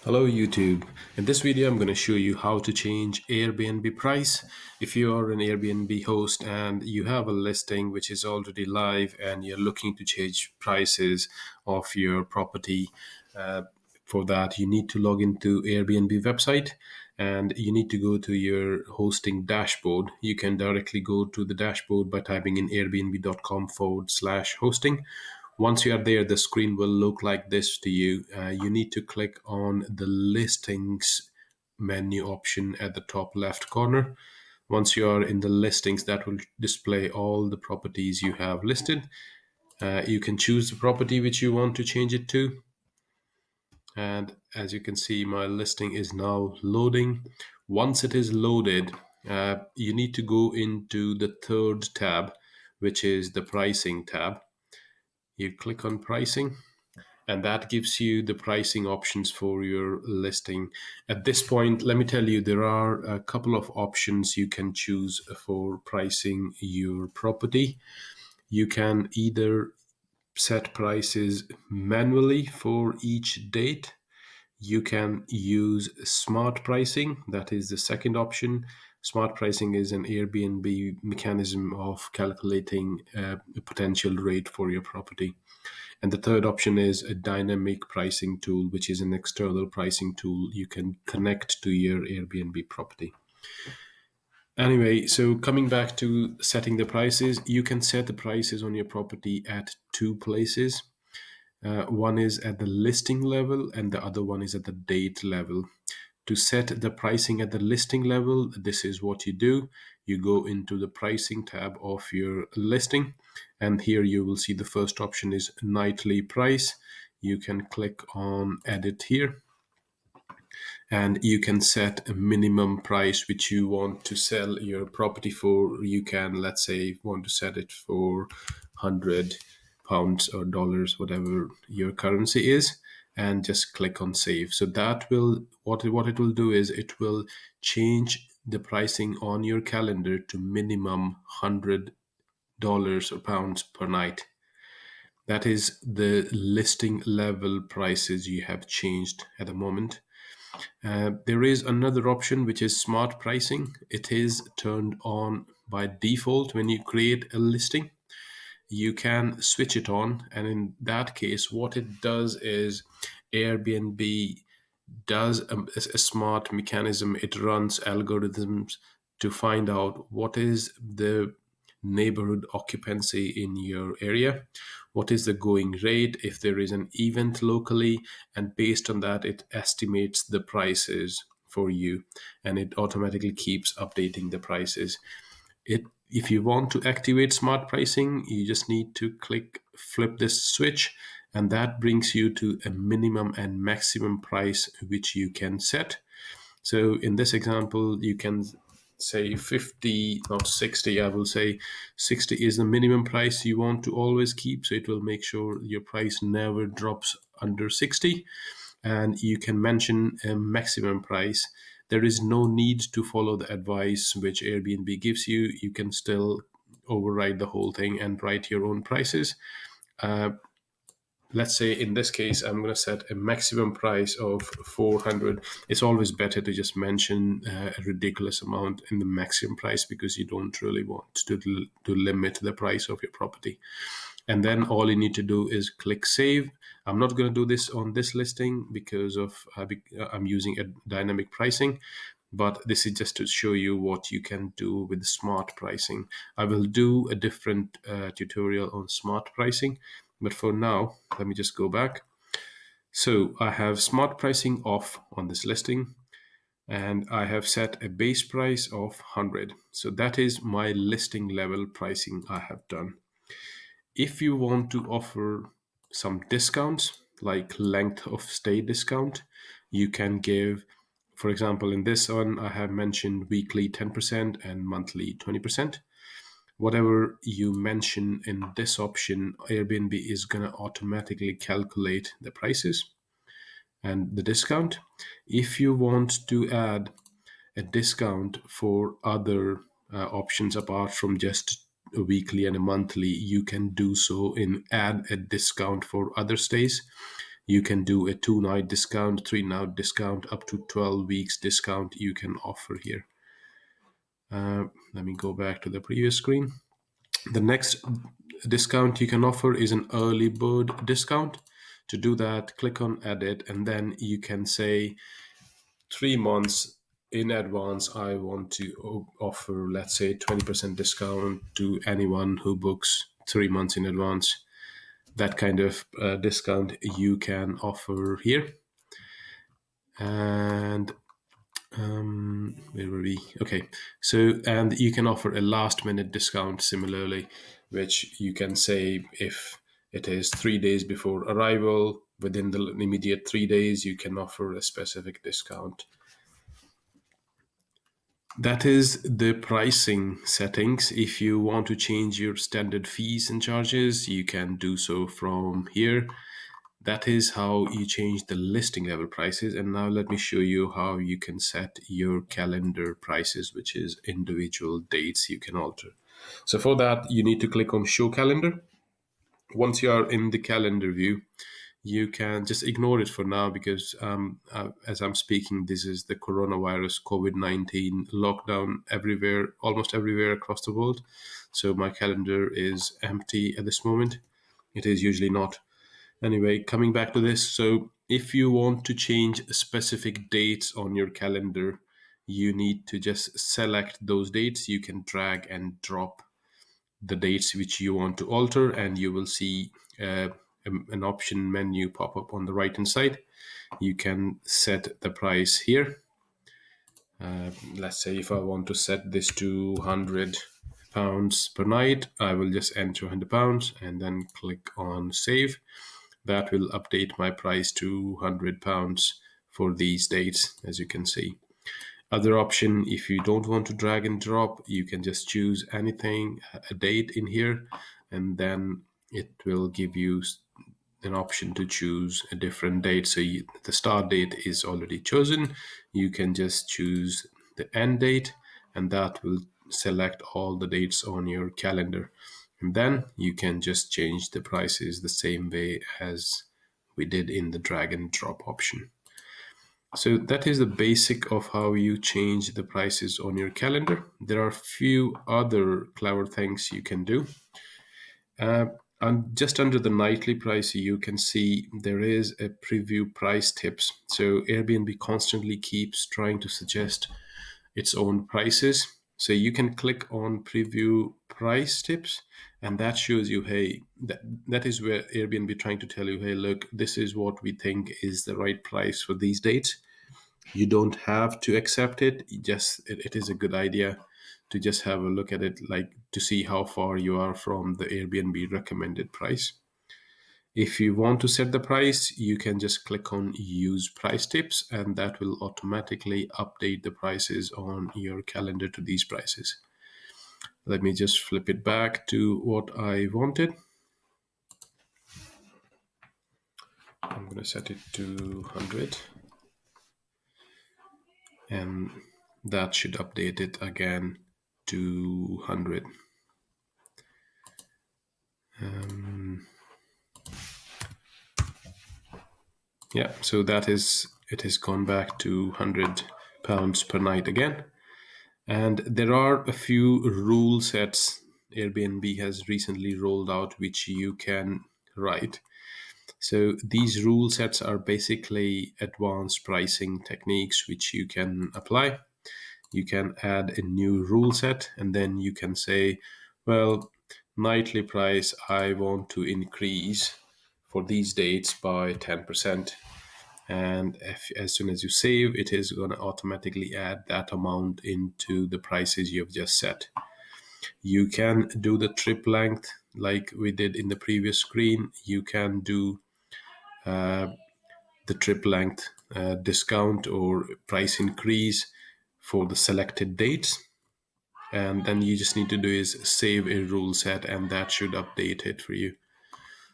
Hello YouTube. In this video I'm going to show you how to change Airbnb price. If you are an Airbnb host and you have a listing which is already live and you're looking to change prices of your property, uh, for that you need to log into Airbnb website and you need to go to your hosting dashboard. You can directly go to the dashboard by typing in airbnb.com/hosting. Once you are there, the screen will look like this to you. You need to click on the listings menu option at the top left corner. Once you are in the listings, that will display all the properties you have listed. You can choose the property which you want to change it to. And as you can see, my listing is now loading. Once it is loaded, you need to go into the third tab, which is the pricing tab. You click on pricing and that gives you the pricing options for your listing. At this point, let me tell you, there are a couple of options you can choose for pricing your property. You can either set prices manually for each date. You can use smart pricing. That is the second option. Smart pricing is an Airbnb mechanism of calculating a potential rate for your property. And the third option is a dynamic pricing tool, which is an external pricing tool you can connect to your Airbnb property. Anyway, so coming back to setting the prices, you can set the prices on your property at two places. One is at the listing level and the other one is at the date level. To set the pricing at the listing level, this is what you do. You go into the pricing tab of your listing, and here you will see the first option is nightly price. You can click on edit here, and you can set a minimum price which you want to sell your property for. You can, let's say, want to set it for £100 or dollars, whatever your currency is, and just click on save. So that will, what it will do is it will change the pricing on your calendar to minimum $100 or pounds per night. That is the listing level prices you have changed at the moment. There is another option which is smart pricing. It is turned on by default when you create a listing. You can switch it on, and in that case, what it does is Airbnb does a smart mechanism. It runs algorithms to find out what is the neighborhood occupancy in your area, what is the going rate if there is an event locally, and based on that, it estimates the prices for you and it automatically keeps updating the prices. If you want to activate smart pricing, you just need to flip this switch, and that brings you to a minimum and maximum price which you can set. So in this example, you can say 50, not 60. I will say 60 is the minimum price you want to always keep. So it will make sure your price never drops under 60. And you can mention a maximum price. There is no need to follow the advice which Airbnb gives you. You can still override the whole thing and write your own prices. Let's say in this case, I'm going to set a maximum price of 400. It's always better to just mention a ridiculous amount in the maximum price because you don't really want to limit the price of your property. And then all you need to do is click save. I'm not going to do this on this listing because of I'm using a dynamic pricing, but this is just to show you what you can do with smart pricing. I will do a different tutorial on smart pricing, but for now, let me just go back. So I have smart pricing off on this listing, and I have set a base price of 100. So that is my listing level pricing I have done. If you want to offer some discounts, like length of stay discount, you can give, for example, in this one, I have mentioned weekly 10% and monthly 20%. Whatever you mention in this option, Airbnb is going to automatically calculate the prices and the discount. If you want to add a discount for other options apart from just a weekly and a monthly, you can do so in add a discount for other stays. You can do a 2-night discount, 3-night discount, up to 12 weeks discount you can offer here. Let me go back to the previous screen. The next discount you can offer is an early bird discount. To do that, click on edit, and then you can say 3 months in advance, I want to offer, let's say, 20% discount to anyone who books 3 months in advance. That kind of discount you can offer here. And where were we? Okay, so, and you can offer a last minute discount similarly, which you can say if it is 3 days before arrival, within the immediate 3 days, you can offer a specific discount. That is the pricing settings. If you want to change your standard fees and charges, you can do so from here. That is how you change the listing level prices. And now let me show you how you can set your calendar prices, which is individual dates you can alter. So for that, you need to click on show calendar. Once you are in the calendar view, you can just ignore it for now because as I'm speaking, this is the coronavirus COVID-19 lockdown everywhere, almost everywhere across the world. So my calendar is empty at this moment. It is usually not. Anyway, coming back to this. So if you want to change specific dates on your calendar, you need to just select those dates. You can drag and drop the dates which you want to alter, and you will see an option menu pop up on the right hand side. You can set the price here. Let's say if I want to set this to £100 per night, I will just enter £100 and then click on save. That will update my price to £100 for these dates, as you can see. Other option, if you don't want to drag and drop, you can just choose anything, a date in here, and then it will give you an option to choose a different date. So the start date is already chosen. You can just choose the end date, and that will select all the dates on your calendar. And then you can just change the prices the same way as we did in the drag and drop option. So that is the basic of how you change the prices on your calendar. There are a few other clever things you can do. And just under the nightly price, you can see there is a preview price tips. So Airbnb constantly keeps trying to suggest its own prices. So you can click on preview price tips, and that shows you, hey, that is where Airbnb trying to tell you, hey, look, this is what we think is the right price for these dates. You don't have to accept it. It is a good idea to just have a look at it, like to see how far you are from the Airbnb recommended price. If you want to set the price, you can just click on use price tips, and that will automatically update the prices on your calendar to these prices. Let me just flip it back to what I wanted. I'm going to set it to 100. And that should update it again to 100. Yeah, so that is, it has gone back to £100 per night again. And there are a few rule sets Airbnb has recently rolled out which you can write. So these rule sets are basically advanced pricing techniques which you can apply. You can add a new rule set, and then you can say, well, nightly price, I want to increase for these dates by 10%. And as soon as you save, it is going to automatically add that amount into the prices you've just set. You can do the trip length like we did in the previous screen. You can do the trip length discount or price increase for the selected dates. And then you just need to do is save a rule set, and that should update it for you.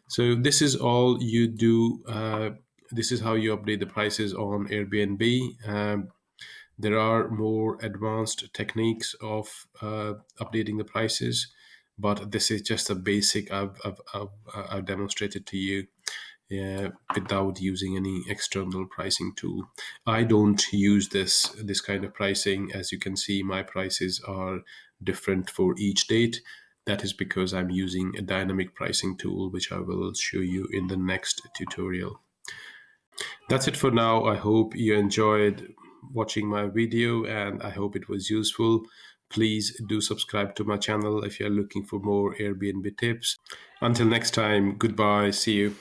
So this is all you do. This is how you update the prices on Airbnb. There are more advanced techniques of updating the prices, but this is just a basic I've demonstrated to you. without using any external pricing tool. I don't use this kind of pricing. As you can see, my prices are different for each date. That is because I'm using a dynamic pricing tool, which I will show you in the next tutorial. That's it for now. I hope you enjoyed watching my video and I hope it was useful. Please do subscribe to my channel if you're looking for more Airbnb tips. Until next time, goodbye. See you.